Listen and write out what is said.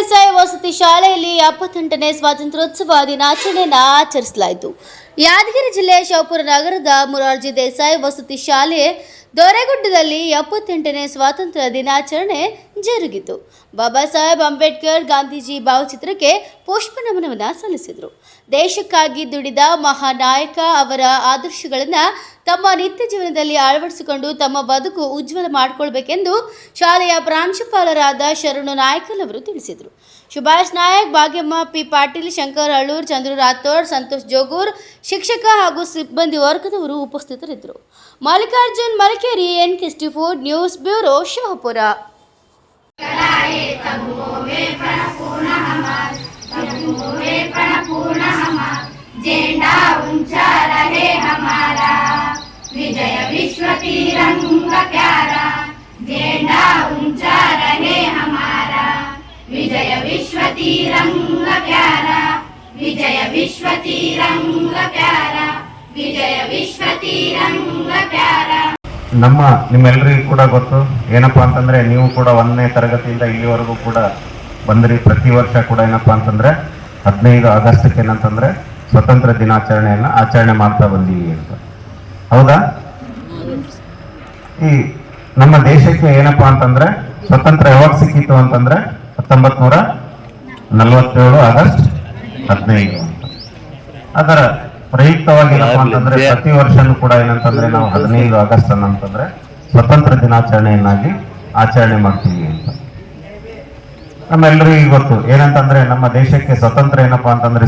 ದೇಸಾಯಿ ವಸತಿ ಶಾಲೆಯಲ್ಲಿ 78ನೇ ಸ್ವಾತಂತ್ರ್ಯೋತ್ಸವ ದಿನಾಚರಣೆಯನ್ನು ಆಚರಿಸಲಾಯಿತು. ಯಾದಗಿರಿ ಜಿಲ್ಲೆಯ ಶಾಪುರ ನಗರದ ಮೊರಾರ್ಜಿ ದೇಸಾಯಿ ವಸತಿ ಶಾಲೆ ದೊರೆಗುಡ್ಡದಲ್ಲಿ 78ನೇ ಸ್ವಾತಂತ್ರ್ಯ ದಿನಾಚರಣೆ ಜರುಗಿತು. ಬಾಬಾ ಸಾಹೇಬ್ ಅಂಬೇಡ್ಕರ್ ಗಾಂಧೀಜಿ ಭಾವಚಿತ್ರಕ್ಕೆ ಪುಷ್ಪ ನಮನವನ್ನು ಸಲ್ಲಿಸಿದರು. ದೇಶಕ್ಕಾಗಿ ದುಡಿದ ಮಹಾನಾಯಕ ಅವರ ಆದರ್ಶಗಳನ್ನು ತಮ್ಮ ನಿತ್ಯ ಜೀವನದಲ್ಲಿ ಅಳವಡಿಸಿಕೊಂಡು ತಮ್ಮ ಬದುಕು ಉಜ್ವಲ ಮಾಡಿಕೊಳ್ಳಬೇಕೆಂದು ಶಾಲೆಯ ಪ್ರಾಂಶುಪಾಲರಾದ ಶರಣು ನಾಯ್ಕಲ್ ಅವರು ತಿಳಿಸಿದರು. ಸುಭಾಷ್ ನಾಯಕ್, ಭಾಗ್ಯಮ್ಮ ಪಿ ಪಾಟೀಲ್, ಶಂಕರ್ ಅಳೂರ್, ಚಂದ್ರು ರಾಥೋಡ್, ಸಂತೋಷ್ ಜೋಗೂರ್, ಶಿಕ್ಷಕ ಹಾಗೂ ಸಿಬ್ಬಂದಿ ವರ್ಗದವರು ಉಪಸ್ಥಿತರಿದ್ದರು. Mallikarjun Malkeri, NK64 news bureau, Shapura. विजय विश्व तिरंगा प्यारा, झंडा ऊंचा रहे हमारा. विजय विश्व तिरंगा प्यारा, विजय विश्व तिरंगा प्यारा, विजय विश्व तिरंगा प्यारा. ನಿಮ್ಮೆಲ್ಲರಿಗೂ ಕೂಡ ಗೊತ್ತು ಏನಪ್ಪಾ ಅಂತಂದ್ರೆ, ನೀವು ಕೂಡ 1ನೇ ತರಗತಿಯಿಂದ ಇಲ್ಲಿವರೆಗೂ ಕೂಡ ಬಂದ್ರಿ. ಪ್ರತಿ ವರ್ಷ ಕೂಡ ಏನಪ್ಪಾ ಅಂತಂದ್ರೆ 15 ಆಗಸ್ಟ್ಗೆ ಏನಂತಂದ್ರೆ ಸ್ವತಂತ್ರ ದಿನಾಚರಣೆಯನ್ನ ಆಚರಣೆ ಮಾಡ್ತಾ ಬಂದೀವಿ ಅಂತ. ಹೌದಾ? ಈ ನಮ್ಮ ದೇಶಕ್ಕೆ ಏನಪ್ಪಾ ಅಂತಂದ್ರೆ ಸ್ವತಂತ್ರ ಯಾವಾಗ ಸಿಕ್ಕಿತ್ತು ಅಂತಂದ್ರೆ 1947 ಆಗಸ್ಟ್ 15 ಅಂತ. ಅದರ ಪ್ರಯುಕ್ತವಾಗಿ ಏನಪ್ಪಾ ಅಂತಂದ್ರೆ ಪ್ರತಿ ವರ್ಷನೂ ಕೂಡ ಏನಂತಂದ್ರೆ ನಾವು 15 ಆಗಸ್ಟ್ ಅಂತಂದ್ರೆ ಸ್ವತಂತ್ರ ದಿನಾಚರಣೆಯನ್ನಾಗಿ ಆಚರಣೆ ಮಾಡ್ತೀವಿ ಅಂತ. ನಮ್ಮೆಲ್ಲರಿಗೂ ಗೊತ್ತು ಏನಂತಂದ್ರೆ ನಮ್ಮ ದೇಶಕ್ಕೆ ಸ್ವತಂತ್ರ ಏನಪ್ಪಾ ಅಂತಂದ್ರೆ